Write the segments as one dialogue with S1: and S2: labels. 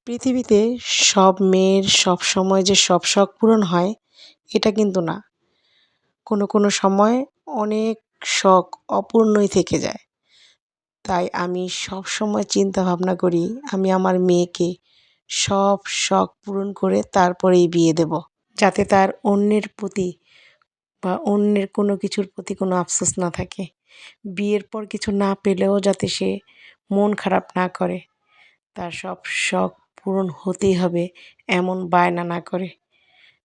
S1: পৃথিবীতে সব মেয়ের সবসময় যে সব শখ পূরণ হয় এটা কিন্তু না। কোনো সময় অনেক শখ অপূর্ণই থেকে যায়। তাই আমি সবসময় চিন্তা ভাবনা করি আমি আমার মেয়েকে সব শখ পূরণ করে তারপরেই বিয়ে দেব। যাতে তার অন্যের প্রতি বা অন্যের কোনো কিছুর প্রতি কোনো আফসোস না থাকে। বিয়ের পর কিছু না পেলেও যাতে সে মন খারাপ না করে। তার সব শখ পূরণ হতেই হবে এমন বায়না না করে।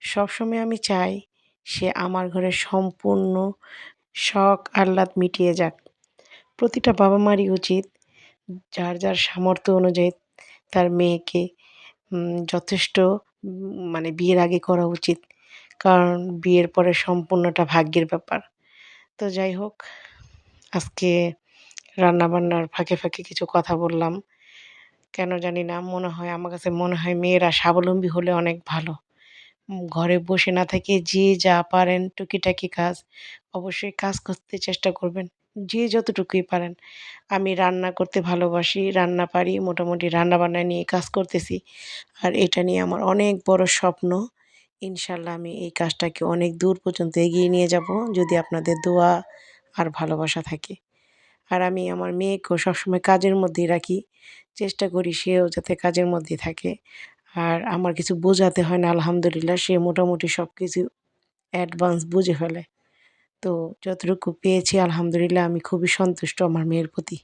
S1: সবসময় আমি চাই সে আমার ঘরে সম্পূর্ণ শখ আহ্লাদ মিটিয়ে যাক। প্রতিটা বাবা-মারই উচিত যার সামর্থ্য অনুযায়ী তার মেয়েকে যথেষ্ট মানে বিয়ের আগে করা উচিত। কারণ বিয়ের পরে সম্পূর্ণটা ভাগ্যের ব্যাপার। তো যাই হোক, আজকে রান্নাবান্নার ফাঁকে কিছু কথা বললাম। কেন জানি না আমার কাছে মনে হয় মেয়েরা স্বাবলম্বী হলে অনেক ভালো। ঘরে বসে না থেকে যে যা পারেন টুকিটাকি কাজ অবশ্যই কাজ করতে চেষ্টা করবেন। যে যতটুকুই পারেন। আমি রান্না করতে ভালোবাসি, রান্না পারি, মোটামুটি রান্নাবান্না নিয়ে কাজ করতেছি। আর এটা নিয়ে আমার অনেক বড় স্বপ্ন। ইনশাআল্লাহ আমি এই কাজটাকে অনেক দূর পর্যন্ত এগিয়ে নিয়ে যাব যদি আপনাদের দোয়া আর ভালোবাসা থাকে। আর আমি আমার মেয়েকেও সবসময় কাজের মধ্যেই রাখি। চেষ্টা করি সেও যাতে কাজের মধ্যেই থাকে। আর আমার কিছু বোঝাতে হয় না আলহামদুলিল্লাহ। সে মোটামুটি সবকিছু অ্যাডভান্স বুঝে ফেলে। তো যতটুকু পেয়েছি আলহামদুলিল্লাহ আমি খুবই সন্তুষ্ট আমার মেয়ের প্রতি।